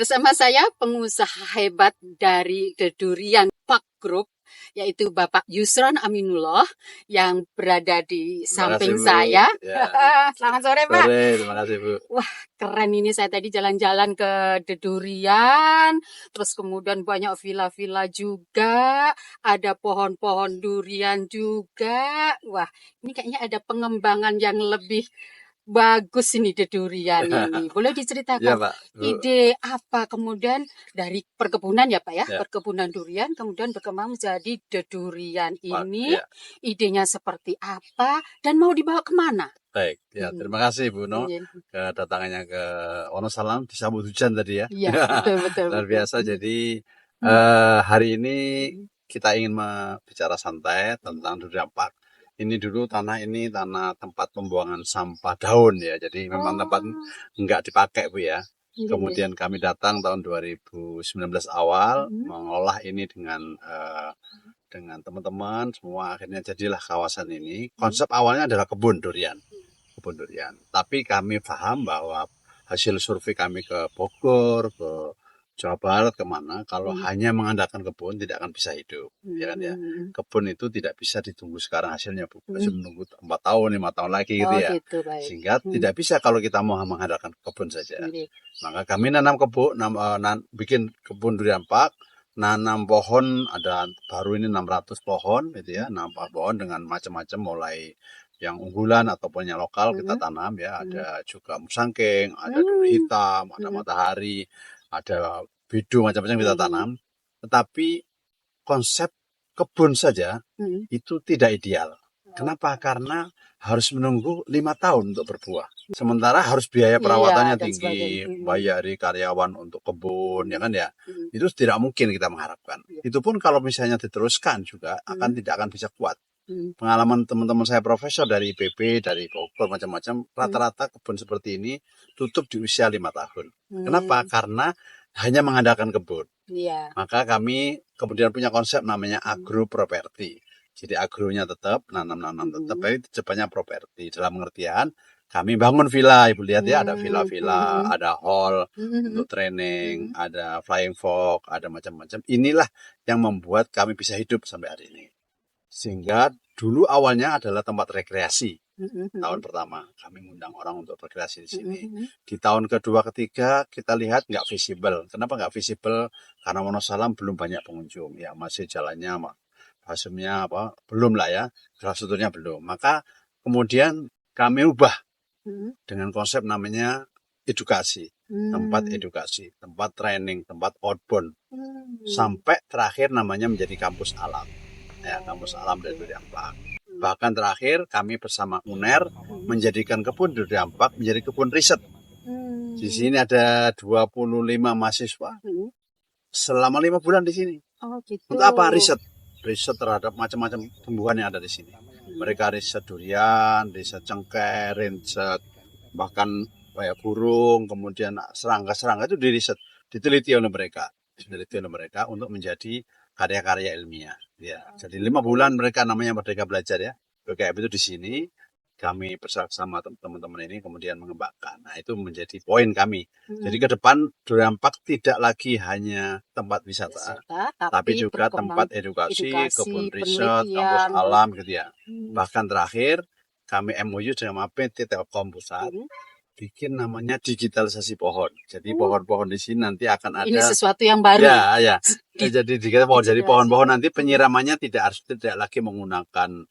Bersama saya pengusaha hebat dari The Durian Park Group, yaitu Bapak Yusron Aminullah yang berada di samping Bu. saya. Ya. Selamat sore, Pak. Sore, terima kasih Bu. Wah, keren ini. Saya tadi jalan-jalan ke The Durian, terus kemudian banyak villa-villa juga, ada pohon-pohon durian juga. Wah, ini kayaknya ada pengembangan yang lebih bagus ini The Durian ini. Boleh Ya diceritakan Pak. Bu. ide apa kemudian dari perkebunan ya Pak ya, Ya. perkebunan durian kemudian berkembang menjadi The Durian Pak, ini. ya. Idenya seperti apa dan mau dibawa kemana? Baik, ya terima kasih Bu No Iya, kedatangannya ke Wonosalam disambut hujan tadi ya. iya, betul. Luar biasa. Jadi hari ini kita ingin bicara santai tentang Durian Park. Ini dulu tanah tempat pembuangan sampah daun ya. Jadi memang tempat nggak dipakai Bu ya. Iya, Kemudian kami datang tahun 2019 awal mengolah ini dengan teman-teman semua, akhirnya jadilah kawasan ini. Konsep awalnya adalah kebun durian. Tapi kami paham bahwa hasil survei kami ke Bogor, ke Jawa Barat, kemana, kalau hanya mengandalkan kebun tidak akan bisa hidup, ya kan ya. Kebun itu tidak bisa ditunggu sekarang hasilnya, Bu. Harus menunggu 4 tahun, 5 tahun lagi gitu ya. gitu, baik. Sehingga tidak bisa kalau kita mau mengandalkan kebun saja. Iya. Maka kami bikin kebun durian park, nanam pohon, ada baru ini 600 pohon gitu ya, 600 pohon dengan macam-macam, mulai yang unggulan ataupun yang lokal kita tanam ya. Ada juga musangking, ada duri hitam, ada matahari, ada bidu, macam-macam kita tanam. Tetapi konsep kebun saja itu tidak ideal. Kenapa? Karena harus menunggu 5 tahun untuk berbuah. Sementara harus biaya perawatannya dan tinggi, sebagainya. bayari karyawan untuk kebun, ya kan ya. Itu tidak mungkin kita mengharapkan. Itu pun kalau misalnya diteruskan juga tidak akan bisa kuat. Pengalaman teman-teman saya profesor dari IPB, dari Bogor, macam-macam, rata-rata kebun seperti ini tutup di usia 5 tahun. Kenapa? Karena hanya mengandalkan kebun. Iya. Maka kami kemudian punya konsep namanya agroproperty. Jadi agronya tetap, nanam tetap, tapi depannya properti. Dalam pengertian kami bangun villa, Ibu lihat ya, ada villa-villa, ada hall untuk training, ada flying fox, ada macam-macam. Inilah yang membuat kami bisa hidup sampai hari ini. Sehingga dulu awalnya adalah tempat rekreasi. Tahun pertama kami ngundang orang untuk rekreasi di sini. Di tahun kedua, ketiga kita lihat nggak visible. Kenapa nggak visible? Karena Wonosalam belum banyak pengunjung. Ya masih jalannya, pasumnya belum lah ya, infrastrukturnya belum. Maka kemudian kami ubah dengan konsep namanya edukasi. Tempat edukasi, tempat training, tempat outbound. Sampai terakhir namanya menjadi kampus alam. Ya, kampus alam dari Durian Park. Bahkan terakhir kami bersama UNER menjadikan kebun Durian Park menjadi kebun riset. Di sini ada 25 mahasiswa selama 5 bulan di sini. Gitu. Untuk apa? Riset terhadap macam-macam tumbuhan yang ada di sini. Mereka riset durian, riset cengkeh, riset bahkan burung, kemudian serangga itu diteliti oleh mereka untuk menjadi karya-karya ilmiah. Ya, jadi 5 bulan mereka namanya Merdeka Belajar ya. BKF itu di sini kami bersama teman-teman ini kemudian mengembangkan. Nah, itu menjadi poin kami. Jadi ke depan Durian Park tidak lagi hanya tempat wisata, tapi juga tempat edukasi, kebun riset, kampus alam gitu ya. Bahkan terakhir kami MOU dengan PT Telkom Pusat bikin namanya digitalisasi pohon. Jadi pohon-pohon di sini nanti akan ada. Ini sesuatu yang baru. Ya. Jadi jadi pohon-pohon nanti penyiramannya tidak lagi menggunakan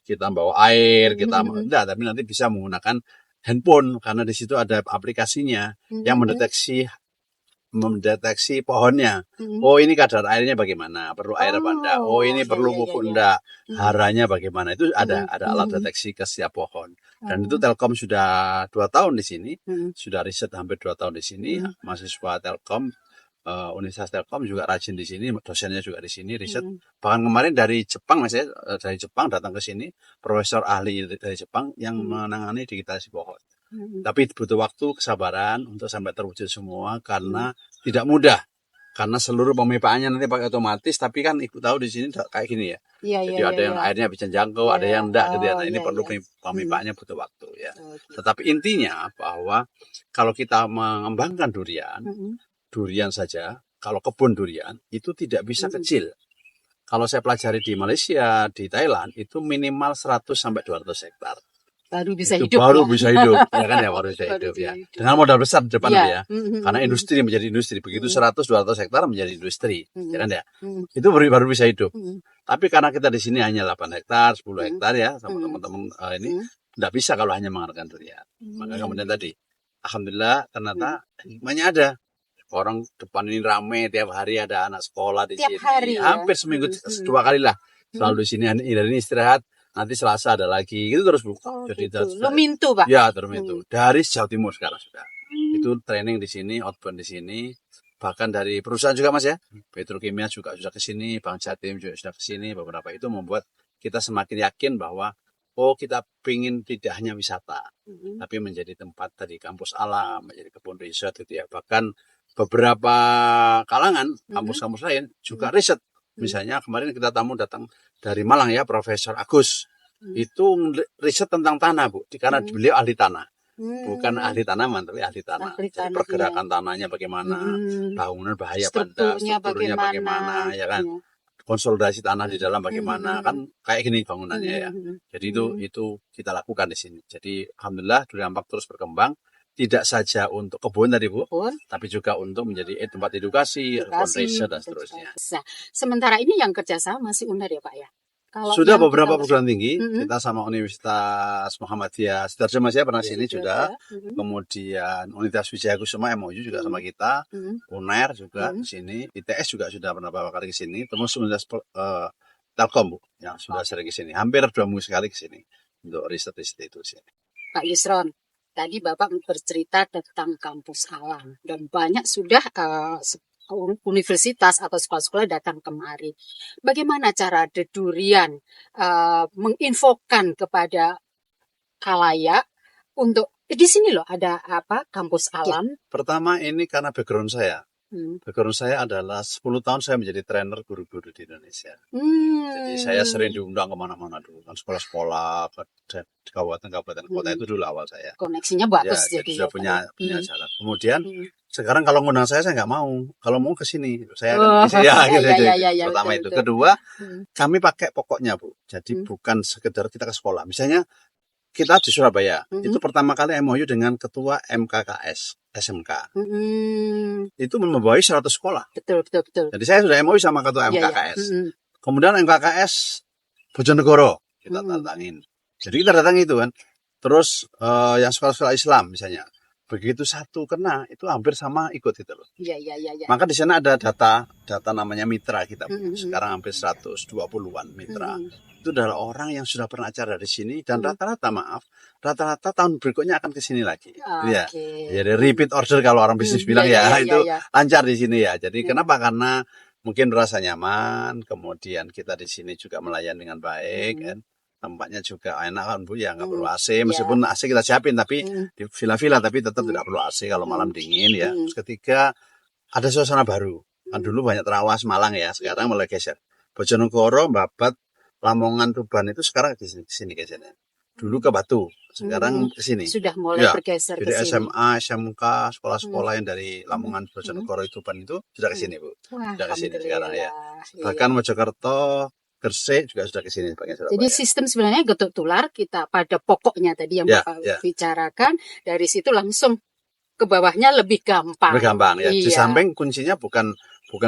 kita bawa air, tapi nanti bisa menggunakan handphone karena di situ ada aplikasinya yang mendeteksi pohonnya. Oh, ini kadar airnya bagaimana? Perlu air apa enggak? Oh, ini perlu pupuk enggak? Haranya bagaimana? Itu ada alat deteksi ke setiap pohon. Dan itu Telkom sudah 2 tahun di sini, sudah riset hampir 2 tahun di sini. Mahasiswa Telkom, Universitas Telkom juga rajin di sini, dosennya juga di sini riset. Bahkan kemarin dari Jepang, dari Jepang datang ke sini, profesor ahli dari Jepang yang menangani digitalisasi pohon. Tapi butuh waktu, kesabaran untuk sampai terwujud semua karena tidak mudah. karena seluruh pemipaannya nanti pakai otomatis, tapi kan ibu tahu di sini kayak gini ya. Iya, Jadi iya, ada iya, yang iya. airnya bisa jangkau, ada Iya. yang enggak gitu ya. Oh, Nah, ini iya, perlu iya. pemipaannya butuh waktu ya. Oh, gitu. Tetapi intinya bahwa kalau kita mengembangkan durian, Mm-mm. durian saja, kalau kebun durian itu tidak bisa Mm-mm. kecil. Kalau saya pelajari di Malaysia, di Thailand itu minimal 100 sampai 200 hektar. Baru bisa Itu hidup baru ya. bisa hidup, ya kan ya, baru bisa Baru hidup bisa ya. hidup. Dengan modal besar di depan Iya. ya. Mm-mm. Karena industri menjadi industri, begitu 100-200 hektar menjadi industri, ya kan ya. Mm-mm. Itu baru bisa hidup. Mm-mm. Tapi karena kita di sini hanya 8 hektar, 10 Mm-mm. hektar ya, sama Mm-mm. teman-teman ini Mm-mm. tidak bisa kalau hanya mengandalkan durian. Maka Mm-mm. kemudian tadi, alhamdulillah ternyata hikmahnya ada. Orang depan ini rame, tiap hari ada anak sekolah di Tiap sini. hari ya. Hampir seminggu Mm-mm. 2 kali lah. Selalu di sini ini istirahat, nanti Selasa ada lagi, gitu terus Bu. Oh, Jadi gitu. sudah, Lumintu, Pak. ya terus itu. Dari Jawa Timur sekarang sudah. Itu training di sini, outbound di sini. Bahkan dari perusahaan juga Mas ya. Petrokimia juga sudah ke sini, Bank Jatim juga sudah ke sini. Beberapa itu membuat kita semakin yakin bahwa oh kita pingin tidak hanya wisata, tapi menjadi tempat tadi kampus alam, menjadi kebun riset gitu ya. Bahkan beberapa kalangan kampus-kampus lain juga riset. Misalnya kemarin kita datang dari Malang ya, Profesor Agus. Itu riset tentang tanah Bu, karena beliau ahli tanah. Bukan ahli tanaman, tapi ahli tanah. Ahli Jadi tanah, pergerakan tanahnya bagaimana, bangunan bahaya strukturnya strukturnya bagaimana, ya kan. Konsolidasi tanah di dalam bagaimana, kan kayak gini bangunannya ya. Jadi itu kita lakukan di sini. Jadi alhamdulillah Durian Park terus berkembang. Tidak saja untuk kebun tadi Bu, tapi juga untuk menjadi tempat edukasi, riset dan seterusnya. Sementara ini yang kerjasama masih UNER ya Pak ya? Kalau sudah beberapa perguruan tinggi, kita sama Universitas Muhammadiyah Sidoarjo Mas ya pernah sini juga. Kemudian Universitas Wijaya Kusuma MOU juga sama kita, UNER juga di sini, ITS juga sudah pernah beberapa kali ke sini, terus Universitas Telkom Bu, yang sudah sering ke sini, hampir 2 minggu sekali ke sini untuk riset itu sini. Pak Yusron, tadi Bapak bercerita tentang kampus alam dan banyak sudah universitas atau sekolah-sekolah datang kemari. Bagaimana cara The Durian menginfokan kepada khalayak untuk di sini loh ada kampus alam. Pertama ini karena background saya. Background saya adalah 10 tahun saya menjadi trainer guru-guru di Indonesia. Jadi saya sering diundang kemana-mana dulu, kan sekolah-sekolah, ke kabupaten kota itu dulu awal saya. Koneksinya bagus ya, jadi. Sudah punya jalan. Kemudian sekarang kalau ngundang saya nggak mau. Kalau mau ke sini, saya ya, pertama betul, itu. Kedua, kami pakai pokoknya Bu. Jadi bukan sekedar kita ke sekolah. Misalnya kita di Surabaya, itu pertama kali MOU dengan ketua MKKS, SMK. Itu membawahi 100 sekolah. Betul. Jadi saya sudah MOU sama ketua MKKS. Kemudian MKKS Bojonegoro, kita datangin. Jadi kita datang itu kan. Terus yang sekolah-sekolah Islam misalnya. Begitu satu kena, itu hampir sama ikut itu loh. Iya. Maka di sana ada data namanya mitra kita. Sekarang hampir 120-an mitra. Itu adalah orang yang sudah pernah acara di sini dan rata-rata tahun berikutnya akan ke sini lagi. Ya. Jadi repeat order kalau orang bisnis bilang itu lancar di sini ya. Jadi kenapa? Karena mungkin merasa nyaman, kemudian kita di sini juga melayani dengan baik kan. Tempatnya juga enak kan Bu ya, nggak perlu AC, meskipun AC kita siapin tapi di villa-villa tapi tetap tidak perlu AC kalau malam dingin ya. Terus ketiga ada suasana baru. Kan dulu banyak Trawas, Malang ya, sekarang mulai geser. Bojonegoro, Babat, Lamongan, Tuban itu sekarang di sini gesernya. Dulu ke Batu, sekarang ke sini. Sudah mulai bergeser ke sini. Jadi SMA, SMK, sekolah-sekolah yang dari Lamongan, Bojonegoro, Tuban itu sudah ke sini Bu. Sudah ke sini sekarang ya. Bahkan Mojokerto, Gresik juga sudah ke sini. Jadi sistem sebenarnya getuk tular kita pada pokoknya tadi yang Bapak bicarakan, dari situ langsung ke bawahnya lebih gampang. Lebih gampang ya. Di samping kuncinya bukan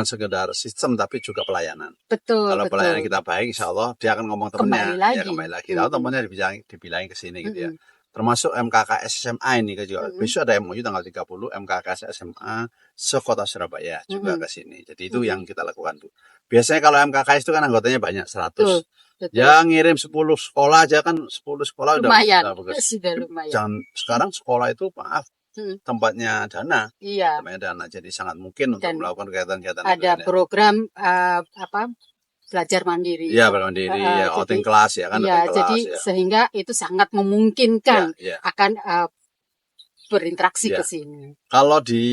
sekedar sistem tapi juga pelayanan. Betul. Kalau pelayanan kita baik, insya Allah dia akan ngomong temennya. Kembali lagi. Lalu temennya dibilangin ke sini gitu ya. Termasuk MKKS SMA ini juga. Besok ada MOU tanggal 30 MKKS SMA sekota Surabaya juga ke sini. Jadi itu yang kita lakukan tuh. Biasanya kalau MKKS itu kan anggotanya banyak 100. Ya ngirim 10 sekolah aja kan 10 sekolah lumayan. udah bagus. Sudah lumayan. Jangan sekarang sekolah itu maaf tempatnya dana. Iya. Tempatnya dana. Jadi sangat mungkin untuk melakukan kegiatan-kegiatan. Ada program belajar mandiri. Iya, belajar mandiri, outing kelas ya kan. Iya, jadi sehingga itu sangat memungkinkan akan berinteraksi Ya. ke sini. Kalau di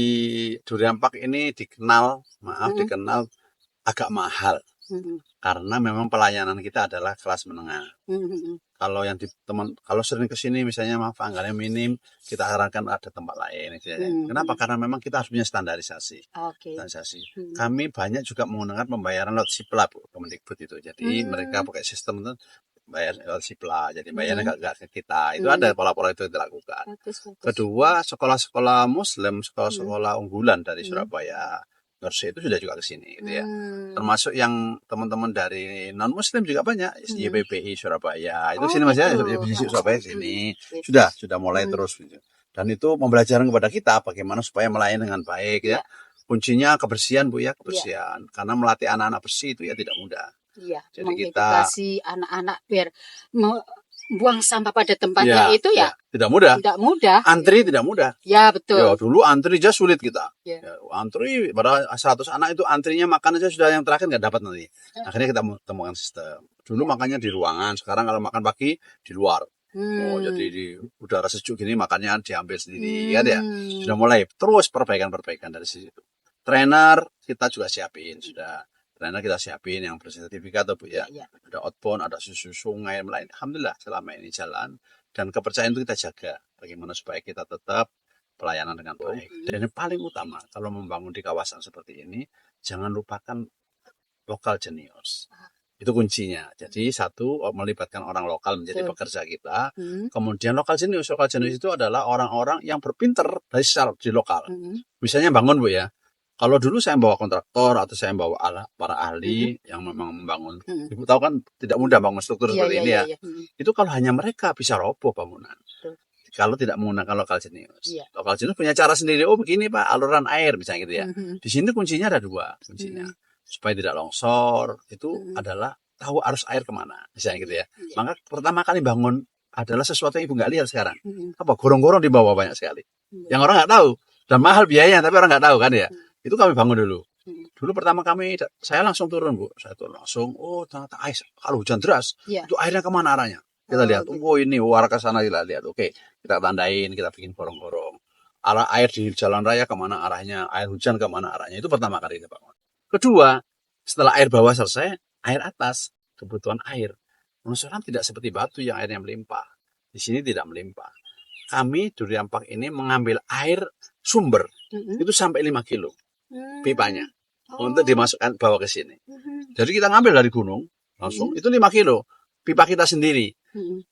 Durian Park ini dikenal, Mhm. dikenal agak mahal Mhm. karena memang pelayanan kita adalah kelas menengah. Mhm. Kalau yang kalau sering ke sini misalnya maaf anggarannya minim, kita sarankan ada tempat lain. Kenapa? Karena memang kita harus punya standarisasi. Oke. Kami banyak juga menggunakan pembayaran lewat Sipla, Bu, Kemendikbud itu. Jadi mereka pakai sistem itu bayar lewat Sipla, jadi bayarnya nggak ke kita. Itu ada pola-pola itu dilakukan. Kedua, sekolah-sekolah Muslim, sekolah-sekolah unggulan dari Surabaya, Gresik itu sudah juga ke sini, gitu ya. Termasuk yang teman-teman dari non Muslim juga banyak, YPBI Surabaya, itu sini Mas ya, YPBI Surabaya sini sudah mulai terus. Gitu. Dan itu pembelajaran kepada kita bagaimana supaya melayani dengan baik ya. Kuncinya kebersihan Bu ya, kebersihan. Karena melatih anak-anak bersih itu ya tidak mudah. Iya, Jadi mengedukasi anak-anak biar buang sampah pada tempatnya itu ya tidak mudah. Tidak mudah. Antri tidak mudah. Ya betul. Ya, dulu antri aja sulit kita. Ya, antri pada 100 anak itu antrinya makan aja sudah yang terakhir nggak dapat nanti. Akhirnya kita temukan sistem. Dulu makannya di ruangan, sekarang kalau makan pagi di luar. Oh, jadi di udara sejuk gini makannya diambil sendiri kan ya. Sudah mulai terus perbaikan-perbaikan dari situ. Trainer kita juga siapin sudah. Trainer kita siapin yang bersertifikat Bu ya. Ada outbound, ada susu sungai lain. Alhamdulillah selama ini jalan dan kepercayaan itu kita jaga. Bagaimana supaya kita tetap pelayanan dengan baik. Dan yang paling utama kalau membangun di kawasan seperti ini, jangan lupakan lokal jenius. Itu kuncinya. Jadi satu, melibatkan orang lokal menjadi pekerja kita. Kemudian lokal jenius itu adalah orang-orang yang berpinter dari secara di lokal. Misalnya bangun Bu ya. Kalau dulu saya bawa kontraktor atau saya bawa para ahli yang memang membangun. Ibu tahu kan tidak mudah bangun struktur seperti ini ya. Itu kalau hanya mereka bisa roboh bangunan. Kalau tidak menggunakan lokal jenius. Lokal jenius punya cara sendiri. Oh begini Pak, aluran air misalnya gitu ya. Di sini kuncinya ada dua kuncinya. Supaya tidak longsor, itu adalah tahu arus air kemana, misalnya gitu ya. Maka pertama kali bangun adalah sesuatu yang ibu nggak lihat sekarang. Apa gorong-gorong di bawah banyak sekali. Yang orang nggak tahu dan mahal biayanya, tapi orang nggak tahu kan ya. Itu kami bangun dulu. Dulu pertama saya langsung turun Bu, saya turun langsung. Oh ternyata air kalau hujan deras, itu airnya kemana arahnya? Kita lihat, oh ini arah ke sana kita lihat. Oke, kita tandain, kita bikin gorong-gorong. Arah air di jalan raya kemana arahnya, air hujan kemana arahnya. Itu pertama kali kita bangun. Kedua, setelah air bawah selesai, air atas, kebutuhan air. Longsoran tidak seperti batu yang airnya melimpah. Di sini tidak melimpah. Kami Durian Park ini mengambil air sumber, itu sampai 5 kilo pipanya untuk dimasukkan bawa ke sini. Jadi kita ngambil dari gunung, langsung itu 5 kilo. Pipa kita sendiri.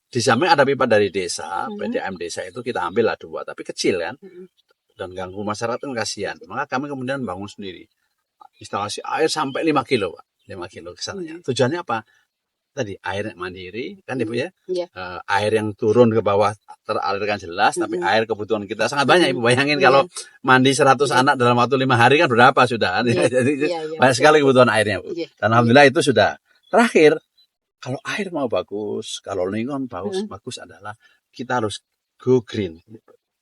Di samping ada pipa dari desa, PDAM desa itu kita ambil lah 2, tapi kecil kan. Dan ganggu masyarakat kan kasihan. Maka kami kemudian bangun sendiri. Instalasi air sampai 5 kilo, Pak. 5 kilo ke sananya. Tujuannya apa? Tadi air mandiri, kan Ibu ya? Air yang turun ke bawah teralirkan jelas, tapi air kebutuhan kita sangat banyak. Ibu bayangin kalau mandi 100 anak dalam waktu 5 hari kan berapa sudah. Jadi banyak sekali kebutuhan airnya, Bu. Dan alhamdulillah itu sudah. Terakhir, kalau air mau bagus, kalau lingkungan bagus adalah kita harus go green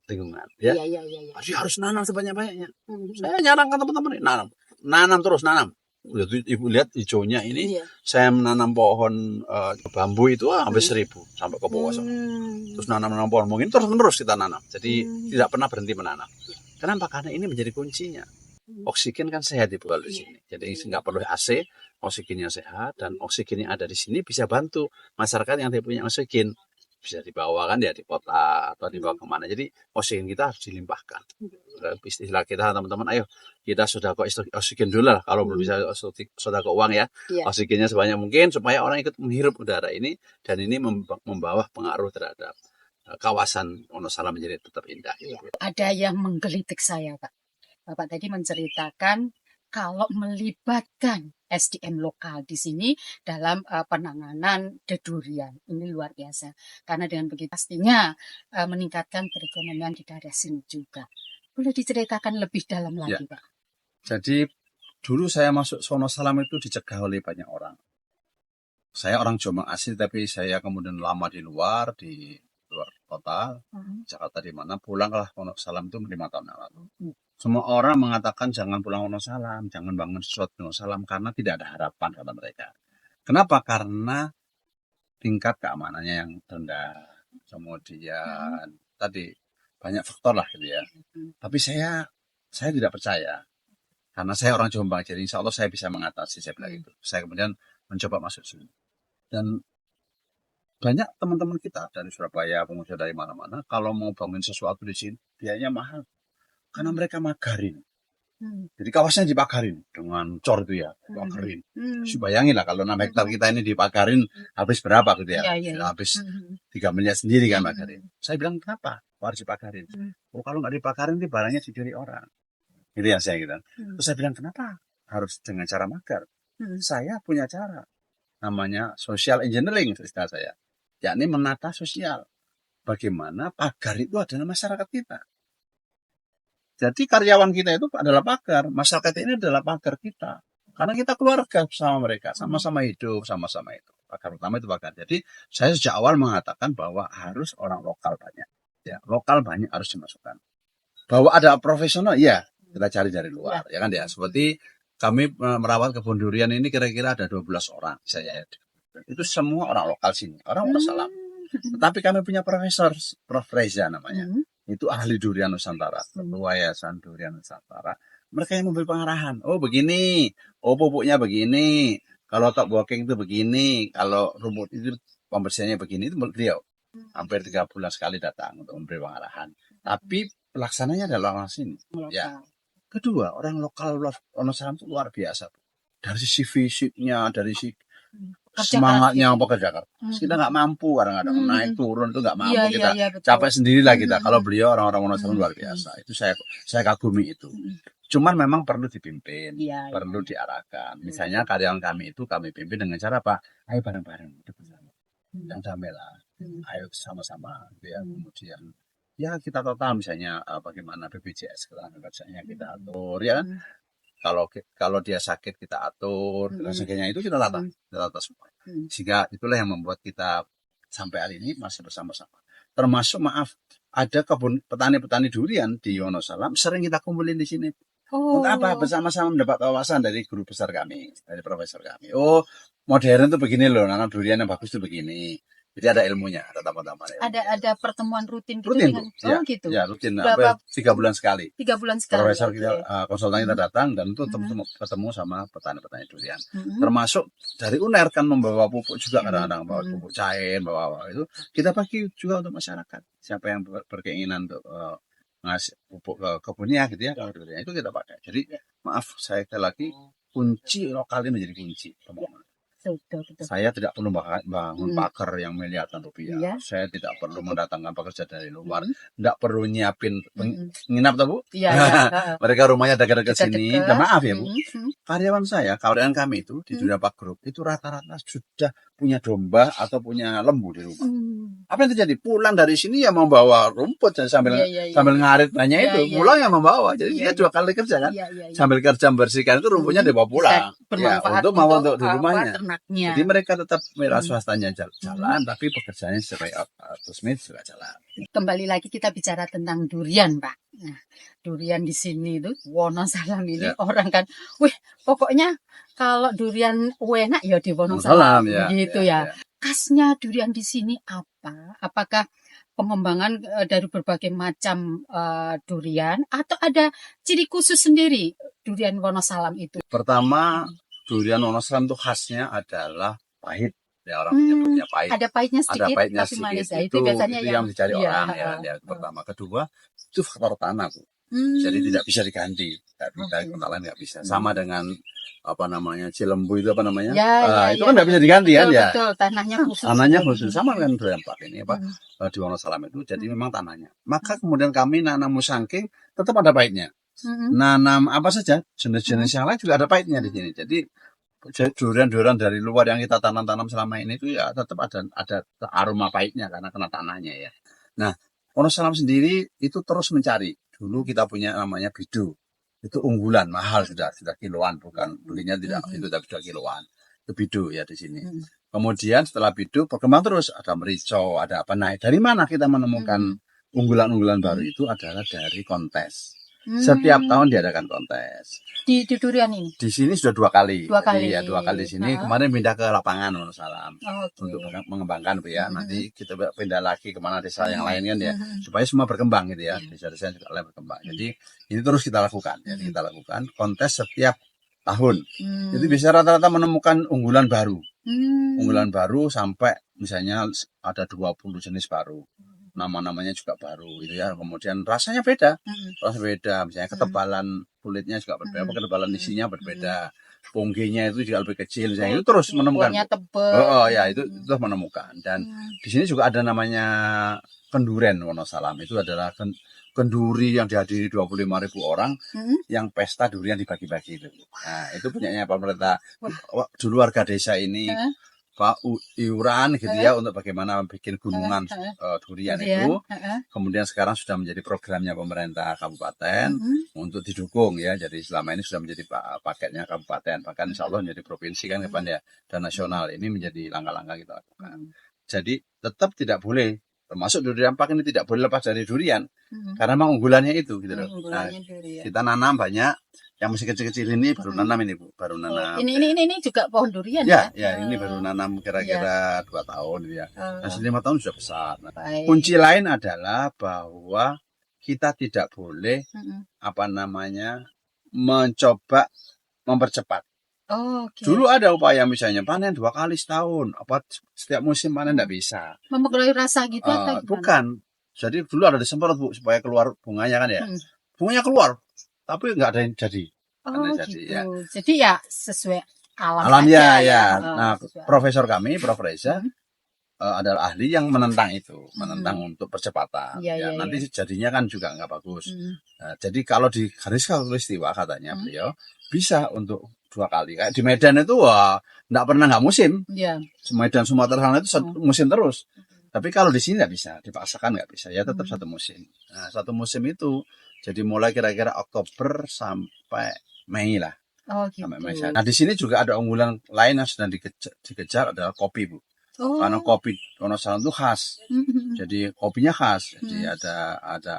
lingkungan ya. Jadi harus nanam sebanyak-banyaknya. Saya nyarankan teman-teman nanam terus. Ibu lihat hijaunya ini, saya menanam pohon bambu itu hampir 1000 sampai ke bawah sana. Terus nanam pohon mungkin terus kita nanam. Jadi tidak pernah berhenti menanam. Kenapa? Karena ini menjadi kuncinya. Oksigen kan sehat di bawah di sini. Jadi nggak perlu AC, oksigennya sehat dan oksigen yang ada di sini bisa bantu masyarakat yang tidak punya oksigen. Bisa dibawa kan ya di kota atau dibawa kemana. Jadi oksigen kita harus dilimpahkan. Istilah kita teman-teman, ayo kita sudah kok oksigen dulu lah. Kalau belum bisa sudah ke uang ya. Oksigennya sebanyak mungkin supaya orang ikut menghirup udara ini. Dan ini membawa pengaruh terhadap kawasan Wonosalam menjadi tetap indah. Ada yang menggelitik saya Pak. Bapak tadi menceritakan kalau melibatkan SDM lokal di sini dalam penanganan dedurian. Ini luar biasa. Karena dengan begitu pastinya meningkatkan perekonomian di daerah sini juga. Boleh diceritakan lebih dalam lagi, Pak? Jadi dulu saya masuk Wonosalam itu dicegah oleh banyak orang. Saya orang Jombang asli, tapi saya kemudian lama di luar kota, Jakarta di mana, pulanglah Wonosalam itu 5 tahun yang lalu. Semua orang mengatakan jangan pulang Wonosalam, jangan bangun sesuatu Wonosalam karena tidak ada harapan kata mereka. Kenapa? Karena tingkat keamanannya yang rendah. Kemudian tadi banyak faktor lah gitu ya. Tapi saya tidak percaya. Karena saya orang Jombang, jadi insya Allah saya bisa mengatasi, saya bilang itu. Saya kemudian mencoba masuk sini. Dan banyak teman-teman kita dari Surabaya, pengusaha dari mana-mana, kalau mau bangun sesuatu di sini, biayanya mahal. Karena mereka magarin. Jadi kawasannya dipagarin dengan cor itu ya, dipagarin. Bayangin lah kalau 6 hektar kita ini dipagarin, habis berapa gitu ya? Habis 3 miliar sendiri kan pagarin. Saya bilang, kenapa harus dipagarin? Oh, kalau nggak dipagarin, ini barangnya dicuri orang. Gitu ya saya gitu. Terus saya bilang, kenapa harus dengan cara magar? Saya punya cara, namanya social engineering istilah saya, yakni menata sosial. Bagaimana pagar itu adalah masyarakat kita. Jadi karyawan kita itu adalah pagar, masyarakat ini adalah pagar kita. Karena kita keluarga sama mereka, sama-sama hidup, sama-sama itu. Pagar utama itu pagar. Jadi saya sejak awal mengatakan bahwa harus orang lokal banyak. Ya, lokal banyak harus dimasukkan. Bahwa ada profesional, ya kita cari dari luar, ya kan ya. Seperti kami merawat kebun durian ini kira-kira ada 12 orang, saya. Itu semua orang lokal sini, orang Wonosalam. Tetapi kami punya profesor, Prof. Reza namanya. Itu ahli durian Nusantara, ketua Yayasan Durian Nusantara. Mereka yang memberi pengarahan. Oh begini, oh pupuknya begini, kalau top walking itu begini, kalau rumput itu pembersihannya begini, itu beliau. Hampir 3 bulan sekali datang untuk memberi pengarahan. Tapi pelaksananya adalah orang sini. Ya. Kedua, orang lokal Wonosalam itu luar biasa. Dari sisi fisiknya, dari sisi semangatnya pekerja keras. Kita nggak mampu kadang-kadang naik turun itu nggak mampu kita. Capek sendirilah kita. Kalau beliau orang-orang Wonosalam luar biasa. Itu saya kagumi itu. Cuman memang perlu dipimpin, perlu diarahkan. Misalnya karyawan kami itu kami pimpin dengan cara apa? Ayo bareng-bareng bersama. Yang damai lah. Ayo sama-sama ya. Kemudian ya kita total misalnya bagaimana BPJS kerjanya kita atur ya kan. Kalau dia sakit kita atur dan sebagainya itu kita tata semua. Sehingga itulah yang membuat kita sampai hari ini masih bersama-sama. Termasuk maaf ada petani-petani durian di Wonosalam sering kita kumpulin di sini. Untuk apa? Bersama-sama mendapat wawasan dari guru besar kami, dari profesor kami. Oh, modern itu begini loh, nanam durian yang bagus itu begini. Jadi ada ilmunya, ada tambahan-tambahan. Ada pertemuan rutin gitu rutin, dengan, ya, gitu. Ya, rutin. 3 bulan sekali. 3 bulan sekali. Profesor kita, konsultan kita datang dan itu ketemu sama petani-petani durian. Termasuk dari UNER kan membawa pupuk juga kadang-kadang, bawa pupuk cair, bawa itu. Kita bagi juga untuk masyarakat. Siapa yang berkeinginan untuk ngasih pupuk ke kebunnya gitu ya, kalau durian itu kita pakai. Jadi maaf saya sekali lagi, kunci lokal ini menjadi kunci. Betul. Saya tidak perlu bangun pagar yang miliaran rupiah. Saya tidak perlu mendatangkan pekerja dari luar. Tidak perlu nyiapin nginap tuh Bu. Mereka rumahnya dekat-dekat sini. Dan maaf ya Bu. Karyawan kami itu di Durian Park Group itu rata-rata sudah punya domba atau punya lembu di rumah. Apa yang terjadi? Pulang dari sini ya membawa rumput dan sambil ngarit banyak itu. Pulang yang membawa. Jadi dia 2 kali kerja kan. Sambil kerja membersihkan itu rumputnya dibawa pulang. Ya, untuk di rumahnya. Jadi mereka tetap wira swastanya jalan, tapi pekerjaannya sesuai resmi juga jalan. Kembali lagi kita bicara tentang durian, Pak. Nah, durian di sini itu Wonosalam ini orang kan, pokoknya kalau durian enak ya di Wonosalam, gitu ya. Khasnya durian di sini apa? Apakah pengembangan dari berbagai macam durian atau ada ciri khusus sendiri durian Wonosalam itu? Pertama, durian Wonosalam itu khasnya adalah pahit. Ya, orang punya pahit. Ada pahitnya sedikit, ada pahitnya tapi sedikit. manis. Itu biasanya yang dicari orang ya. Pertama, kedua itu faktor tanah Bu. Jadi tidak bisa diganti. Tempat lain nggak bisa. Sama dengan Cilembu itu itu kan nggak bisa diganti kan ya. Betul, tanahnya khusus. Tanahnya khusus sama dengan durian Pak ini di Wonosalam itu. Jadi memang tanahnya. Maka kemudian kami nanam musangking tetap ada pahitnya. Nanam apa saja jenis-jenis yang lain juga ada pahitnya di sini. Jadi durian-durian dari luar yang kita tanam selama ini itu ya tetap ada aroma pahitnya karena kena tanahnya ya. Nah, Wonosalam sendiri itu terus mencari. Dulu kita punya namanya bidu. Itu unggulan, mahal sudah kiloan, bukan belinya tidak itu tapi sudah kiloan. Itu bidu ya di sini. Kemudian setelah bidu berkembang terus ada merico, ada apa naik. Dari mana kita menemukan unggulan-unggulan baru itu adalah dari kontes. Setiap tahun diadakan kontes. Di durian ini. Di sini sudah 2 kali. Dua kali. Jadi ya 2 kali di sini. Kemarin pindah ke lapangan Wonosalam Oke. untuk mengembangkan Bu ya. Nanti kita pindah lagi kemana desa yang lain kan ya, supaya semua berkembang gitu ya. Desa-desa juga lain berkembang. Jadi ini terus kita lakukan. Jadi kita lakukan kontes setiap tahun. Jadi bisa rata-rata menemukan unggulan baru. Unggulan baru sampai misalnya ada 20 jenis baru. Nama-namanya juga baru gitu ya. Kemudian rasanya beda. Rasanya beda. Misalnya ketebalan kulitnya juga berbeda, ketebalan isinya berbeda. Ponggenya itu juga lebih kecil. Misalnya itu terus menemukan. Buahnya tebal. Oh ya, itu terus menemukan. Dan di sini juga ada namanya kenduren Wonosalam. Itu adalah kenduri yang dihadiri 25.000 orang yang pesta durian dibagi-bagi itu. Nah, itu punyanya pemerintah. Dulu warga desa ini Pak iuran gitu ya untuk bagaimana bikin gunungan durian itu. Kemudian sekarang sudah menjadi programnya pemerintah kabupaten untuk didukung ya. Jadi selama ini sudah menjadi paketnya kabupaten, bahkan insya Allah menjadi provinsi kan depan ya. Dan nasional ini menjadi langkah-langkah kita lakukan. Jadi tetap tidak boleh, termasuk durian pak ini tidak boleh lepas dari durian. Karena memang unggulannya itu gitu loh. Nah, kita nanam banyak. Yang masih kecil-kecil ini baru nanam ini Bu, baru nanam. Ini juga pohon durian ya? Ya, ini baru nanam kira-kira 2 tahun ya. Masih 5 tahun sudah besar. Nah, kunci lain adalah bahwa kita tidak boleh mencoba mempercepat. Dulu ada upaya misalnya panen 2 kali setahun, setiap musim panen tidak bisa. Mempengaruhi rasa gitu atau gimana? Bukan. Jadi dulu ada disemprot Bu supaya keluar bunganya kan ya. Bunganya keluar. Tapi nggak ada yang jadi. Gitu. Ya. Jadi ya sesuai alam ya. Nah, profesor kami, Prof. Reza, adalah ahli yang menentang itu, menentang untuk percepatan. Nanti jadinya kan juga nggak bagus. Nah, jadi kalau di garis khatulistiwa katanya beliau bisa untuk 2 kali. Kayak di Medan itu nggak pernah nggak musim. Medan Sumatera sana itu musim terus. Tapi kalau di sini nggak bisa, dipaksakan nggak bisa. Ya tetap 1 musim. Nah 1 musim itu jadi mulai kira-kira Oktober sampai Mei lah. Gitu. Sampai Mei. Nah di sini juga ada unggulan lain yang sedang dikejar adalah kopi Bu. Karena kopi Wonosalam itu khas. Jadi kopinya khas. Jadi ada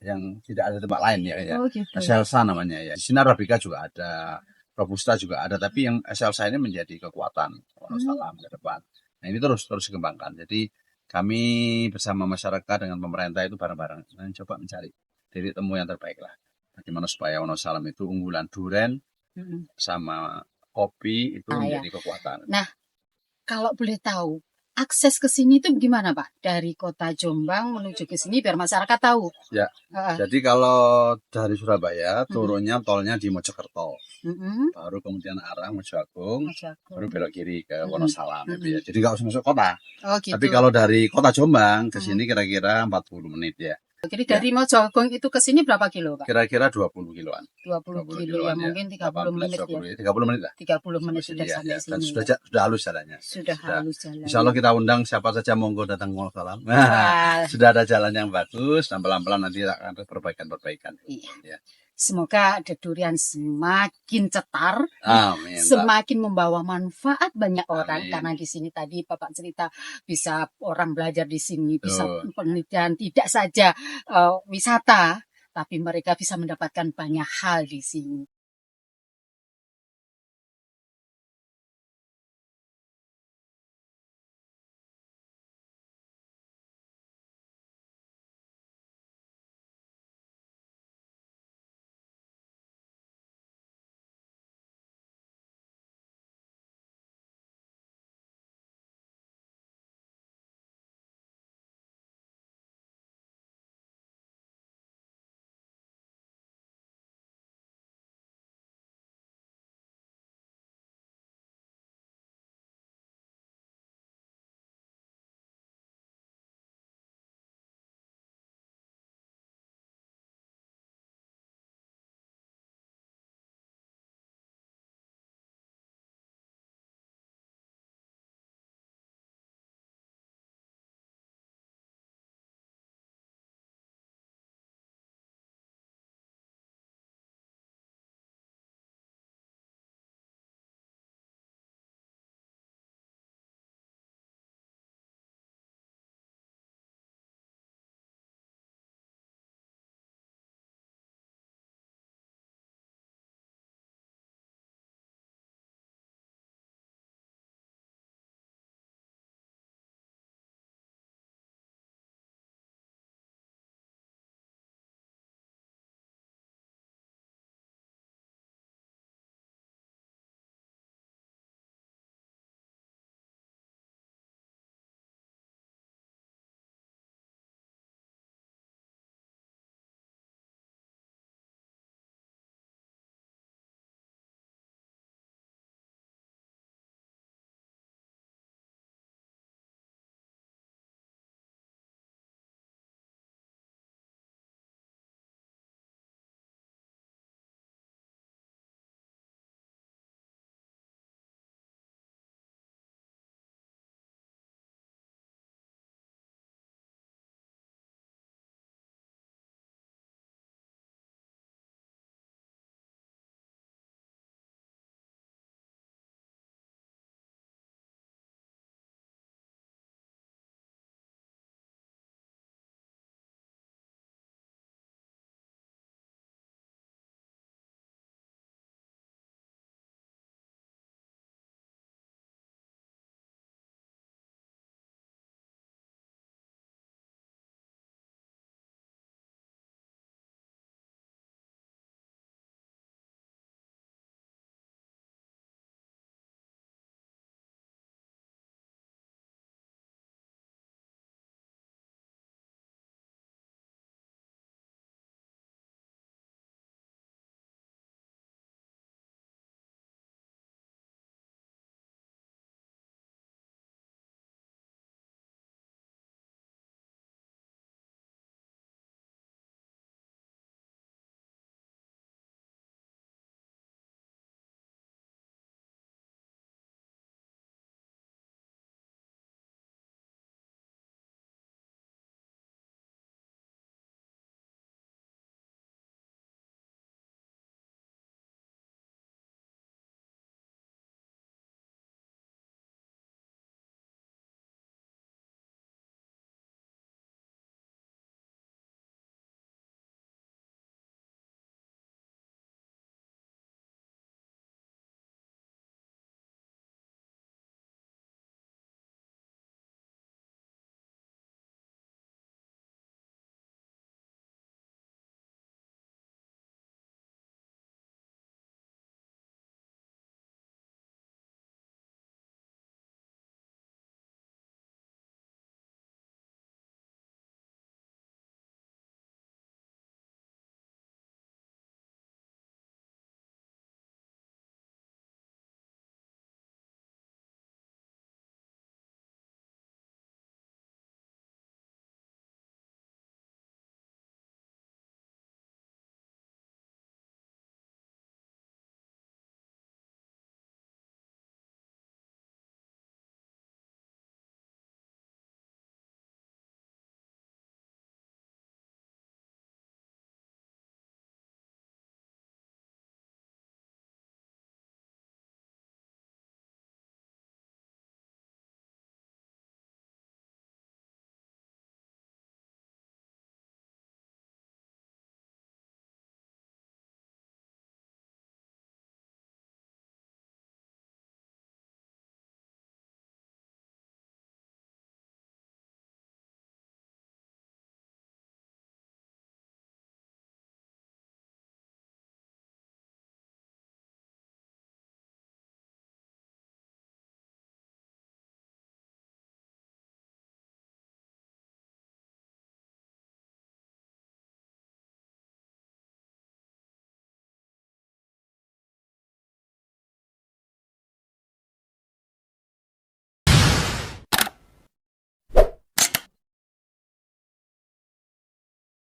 yang tidak ada tempat lain ya. Gitu. Excelsa namanya ya. Di sini Arabica juga ada, Robusta juga ada. Tapi yang Excelsa ini menjadi kekuatan Wonosalam ke depan. Nah ini terus dikembangkan. Jadi kami bersama masyarakat dengan pemerintah itu bareng-bareng coba mencari titik temu yang terbaik lah. Bagaimana supaya Wonosalam itu unggulan duren sama kopi itu menjadi kekuatan. Nah, kalau boleh tahu, akses ke sini itu gimana Pak? Dari kota Jombang menuju ke sini biar masyarakat tahu. Ya, jadi kalau dari Surabaya turunnya tolnya di Mojokerto. Baru kemudian arah Mojoagung, baru belok kiri ke Wonosalam. Gitu ya. Jadi nggak usah masuk kota. Gitu. Tapi kalau dari kota Jombang ke sini kira-kira 40 menit ya. Jadi dari Mojoagung itu ke sini berapa kilo Pak? Kira-kira 20 kiloan. 20 kilo ya, mungkin 30 menit 20, ya. 30 menit lah. 30 menit sudah sampai sini. Dan sudah halus jalannya. Sudah halus jalan. Insya Allah kita undang siapa saja monggo datang ke Wonosalam. Sudah ada jalan yang bagus dan pelan-pelan nanti akan ada perbaikan. Iya. Semoga durian semakin cetar, amin, semakin membawa manfaat banyak orang. Amin. Karena di sini tadi Bapak cerita bisa orang belajar di sini, bisa penelitian, tidak saja wisata, tapi mereka bisa mendapatkan banyak hal di sini.